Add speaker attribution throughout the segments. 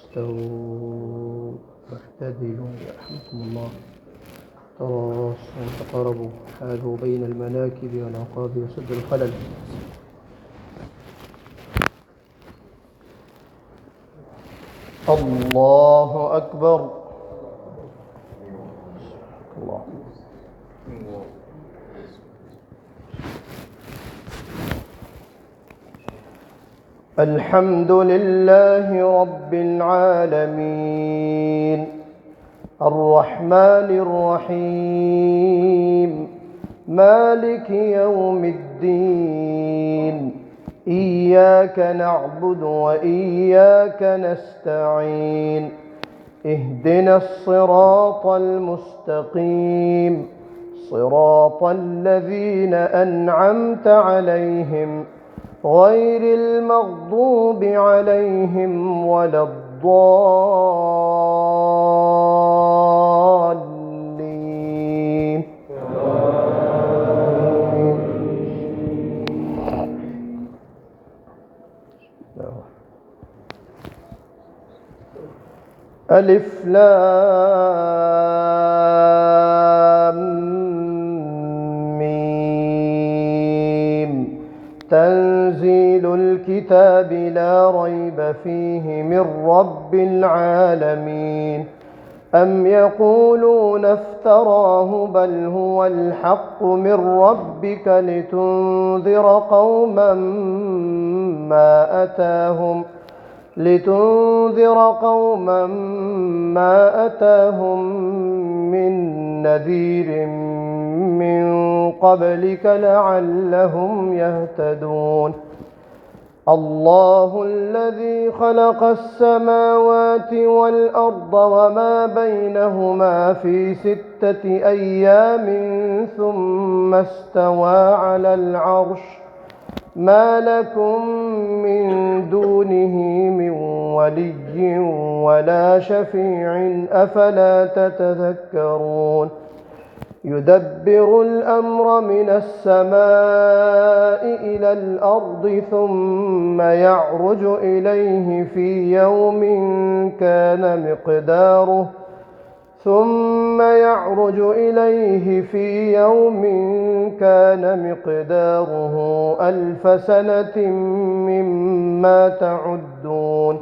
Speaker 1: استووا واعتدلوا يرحمكم الله. تراصوا وتقاربوا، حاذوا بين المناكب والعقاب وسدوا الخلل. الله أكبر. الله. الحمد لله رب العالمين الرحمن الرحيم مالك يوم الدين إياك نعبد وإياك نستعين اهدنا الصراط المستقيم صراط الذين أنعمت عليهم غير المغضوب عليهم ولا الضالين. ألف لام ميم تنزيل الكتاب لا ريب فيه من رب العالمين. أم يقولون افتراه بل هو الحق من ربك لتنذر قوما ما أتاهم من نذير من قبلك لعلهم يهتدون. الله الذي خلق السماوات والأرض وما بينهما في 6 أيام ثم استوى على العرش ما لكم من دونه من ولي ولا شفيع أفلا تتذكرون. يدبر الأمر من السماء إلى الأرض ثم يعرج إليه في يوم كان مقداره 1000 سنة مما تعدون.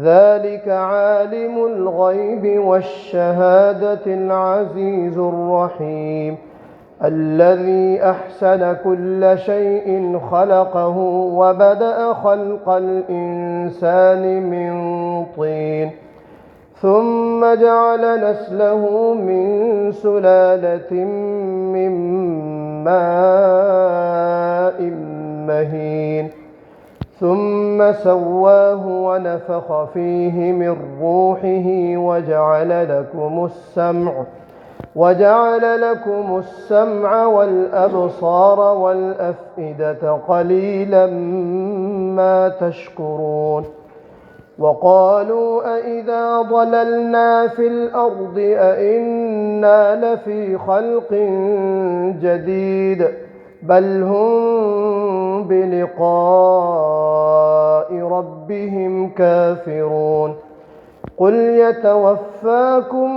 Speaker 1: ذلك عالم الغيب والشهادة العزيز الرحيم الذي أحسن كل شيء خلقه وبدأ خلق الإنسان من طين ثم جعل نسله من سلالة من ماء مهين ثم سواه ونفخ فيه من روحه وجعل لكم السمع والأبصار والأفئدة قليلا ما تشكرون. وقالوا أإذا ضللنا في الأرض أإنا لفي خلق جديد بل هم بلقاء ربهم كافرون. قل يتوفاكم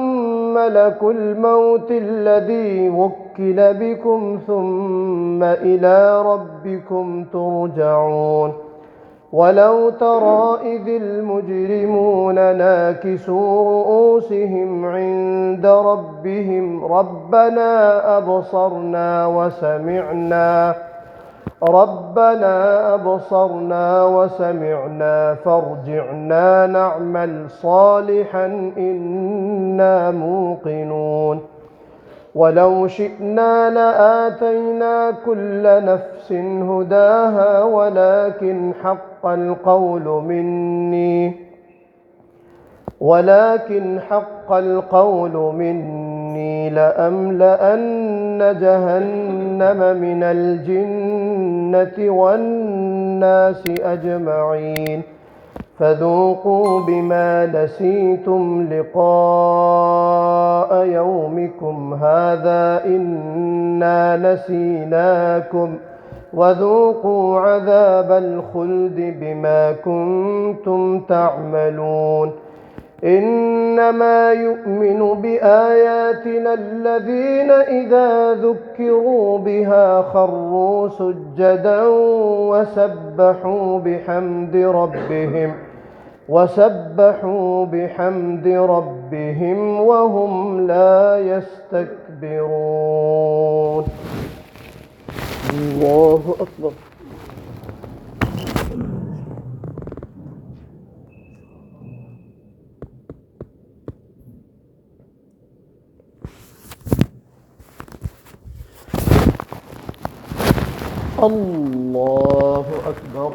Speaker 1: ملك الموت الذي وكل بكم ثم إلى ربكم ترجعون. ولو ترى إذ المجرمون ناكسوا رؤوسهم عند ربهم ربنا أبصرنا وسمعنا فارجعنا نعمل صالحا إنا موقنون. ولو شئنا لآتينا كل نفس هداها ولكن حق القول مني لأملأن جهنم من الجنة والناس أجمعين. فذوقوا بما نسيتم لقاء يومكم هذا إنا نسيناكم وذوقوا عذاب الخلد بما كنتم تعملون إنما يؤمن بآياتنا الذين إذا ذكروا بها خروا سجدا وسبحوا بحمد ربهم وهم لا يستكبرون. الله أكبر. الله أكبر.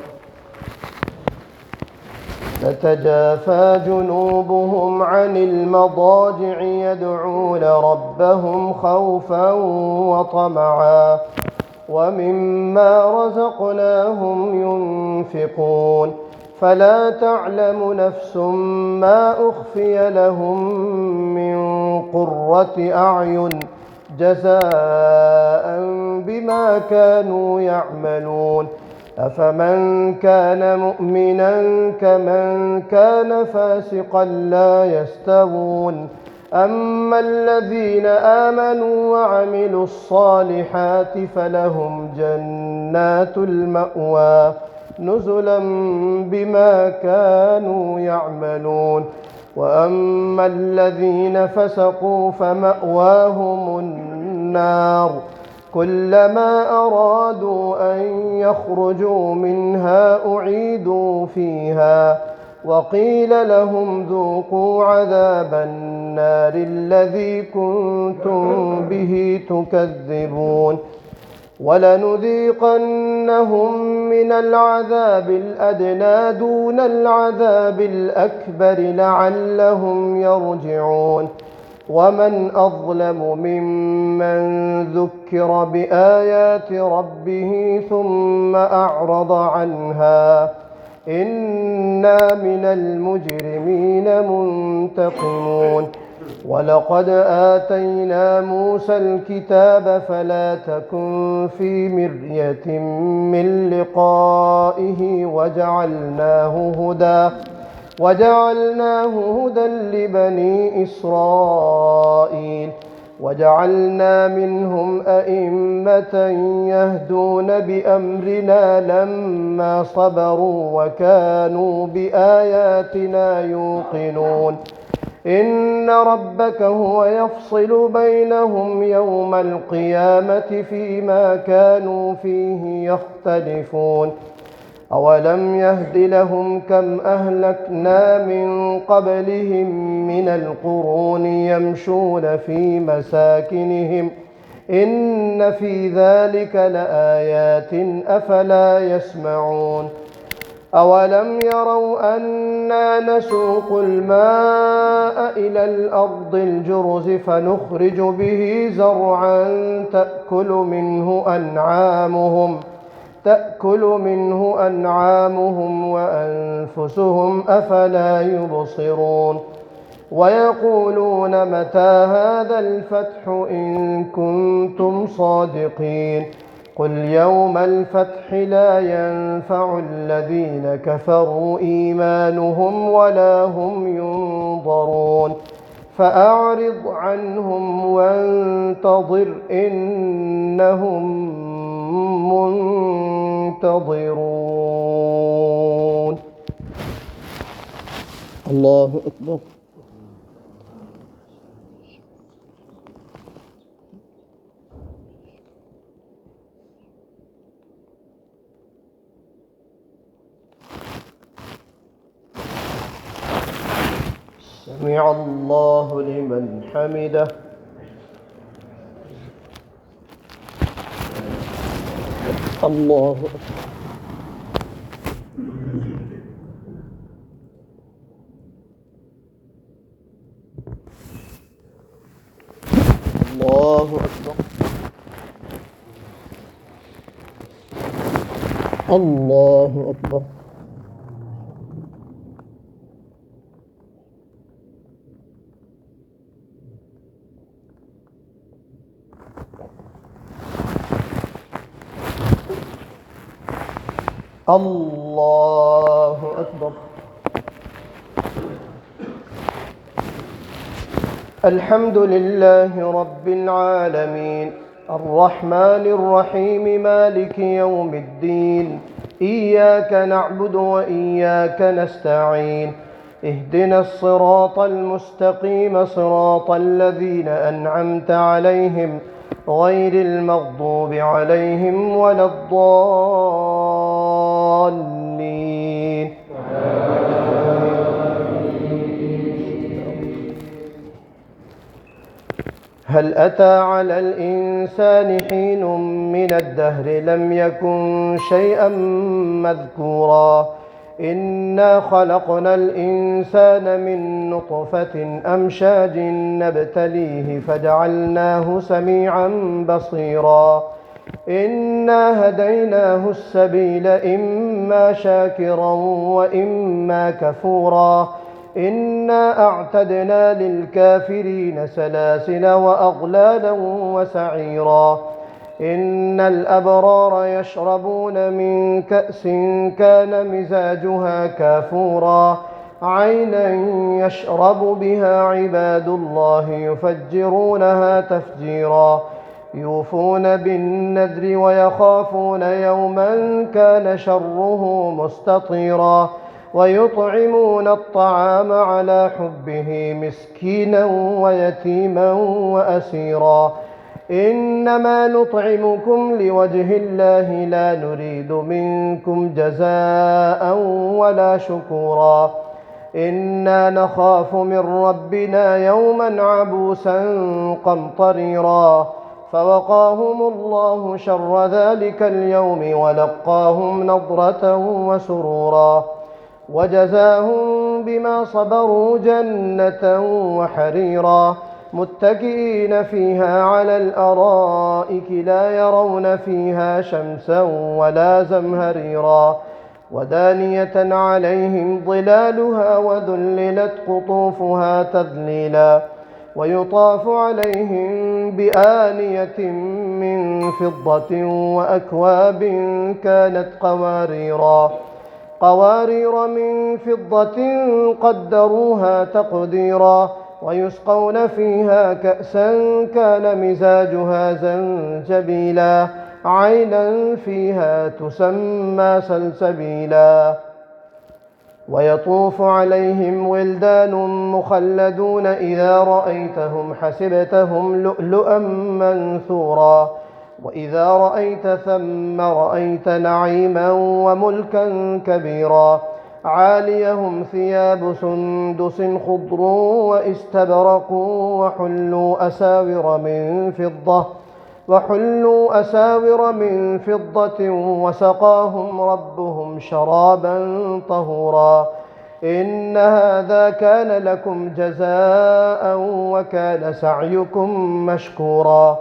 Speaker 1: تتجافى جنوبهم عن المضاجع يدعون ربهم خوفا وطمعا ومما رزقناهم ينفقون فلا تعلم نفس ما أخفي لهم من قرة أعين جزاء بما كانوا يعملون أفمن كان مؤمنا كمن كان فاسقا لا يستوون أما الذين آمنوا وعملوا الصالحات فلهم جنات المأوى نزلا بما كانوا يعملون وأما الذين فسقوا فمأواهم النار كلما أرادوا أن يخرجوا منها أعيدوا فيها وقيل لهم ذوقوا عذاب النار الذي كنتم به تكذبون ولنذيقنهم من العذاب الأدنى دون العذاب الأكبر لعلهم يرجعون ومن أظلم ممن ذكر بآيات ربه ثم أعرض عنها إنا من المجرمين منتقمون ولقد آتينا موسى الكتاب فلا تكن في مرية من لقائه وجعلناه هدى لبني إسرائيل وجعلنا منهم أئمة يهدون بأمرنا لما صبروا وكانوا بآياتنا يوقنون إن ربك هو يفصل بينهم يوم القيامة فيما كانوا فيه يختلفون أولم يهد لهم كم أهلكنا من قبلهم من القرون يمشون في مساكنهم إن في ذلك لآيات أفلا يسمعون أولم يروا أنا نسوق الماء إلى الأرض الجرز فنخرج به زرعا تأكل منه أنعامهم وأنفسهم أفلا يبصرون ويقولون متى هذا الفتح إن كنتم صادقين قل يوم الفتح لا ينفع الذين كفروا إيمانهم ولا هم ينظرون فأعرض عنهم وانتظر إنهم منتظرون. الله أكبر. سمع الله لمن حمده. الله أكبر. الله أكبر. الله أكبر. الله أكبر. الحمد لله رب العالمين الرحمن الرحيم مالك يوم الدين إياك نعبد وإياك نستعين اهدنا الصراط المستقيم صراط الذين أنعمت عليهم غير المغضوب عليهم ولا الضالين. هل أتى على الإنسان حين من الدهر لم يكن شيئا مذكورا إنا خلقنا الإنسان من نطفة أمشاج نبتليه فجعلناه سميعا بصيرا إنا هديناه السبيل إما شاكرا وإما كفورا إنا أعتدنا للكافرين سلاسل وأغلالا وسعيرا إن الأبرار يشربون من كأس كان مزاجها كافورا عينا يشرب بها عباد الله يفجرونها تفجيرا يوفون بالنذر ويخافون يوما كان شره مستطيرا ويطعمون الطعام على حبه مسكينا ويتيما وأسيرا إنما نطعمكم لوجه الله لا نريد منكم جزاء ولا شكورا إنا نخاف من ربنا يوما عبوسا قمطريرا فوقاهم الله شر ذلك اليوم ولقاهم نضرة وسرورا وجزاهم بما صبروا جنة وحريرا متكئين فيها على الأرائك لا يرون فيها شمسا ولا زمهريرا ودانية عليهم ظلالها وذللت قطوفها تذليلا ويطاف عليهم بآنية من فضة وأكواب كانت قوارير من فضة قدروها تقديرا ويسقون فيها كأسا كان مزاجها زنجبيلا عينا فيها تسمى سلسبيلا ويطوف عليهم ولدان مخلدون إذا رأيتهم حسبتهم لؤلؤا منثورا وإذا رأيت ثم رأيت نعيما وملكا كبيرا عاليهم ثياب سندس خضر واستبرق وحلوا أساور من فضة وسقاهم ربهم شرابا طهورا إن هذا كان لكم جزاء وكان سعيكم مشكورا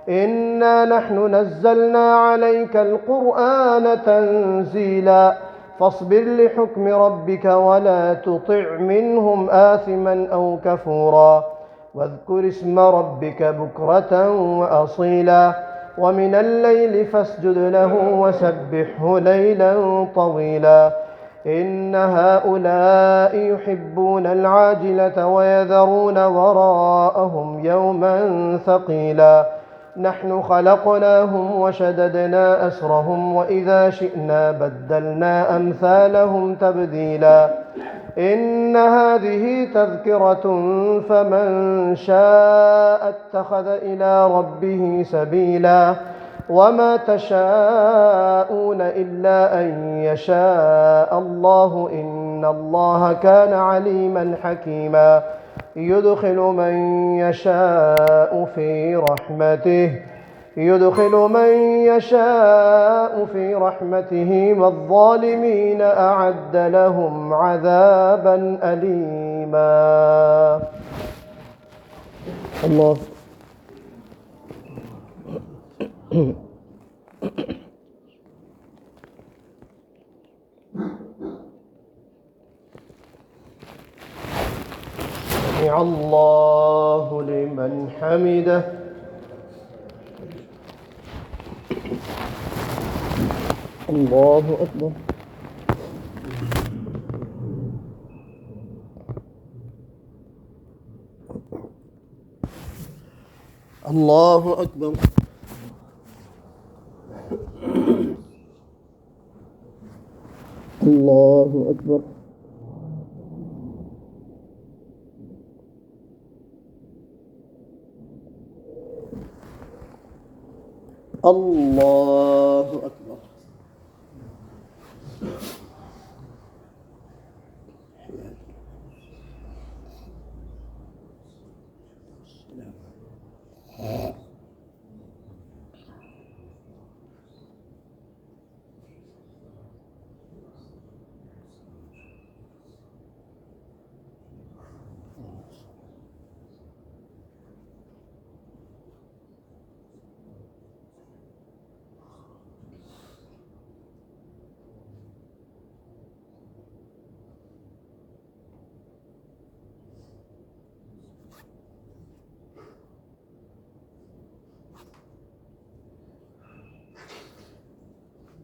Speaker 1: إنا نحن نزلنا عليك القرآن تنزيلا فاصبر لحكم ربك ولا تطع منهم آثما أو كفورا واذكر اسم ربك بكرة وأصيلا ومن الليل فاسجد له وسبحه ليلا طويلا إن هؤلاء يحبون العاجلة ويذرون وراءهم يوما ثقيلا نحن خلقناهم وشددنا أسرهم وإذا شئنا بدلنا أمثالهم تبديلا إن هذه تذكرة فمن شاء اتخذ إلى ربه سبيلا وما تشاءون إلا أن يشاء الله إن الله كان عليما حكيما يدخل من يشاء في رحمته والظالمين أعد لهم عذابا أليما. الله سمع الله لمن حمده. الله أكبر. الله أكبر. الله أكبر. الله أكبر.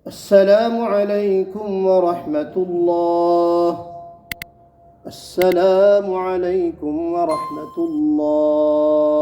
Speaker 1: السلام عليكم ورحمة الله. السلام عليكم ورحمة الله.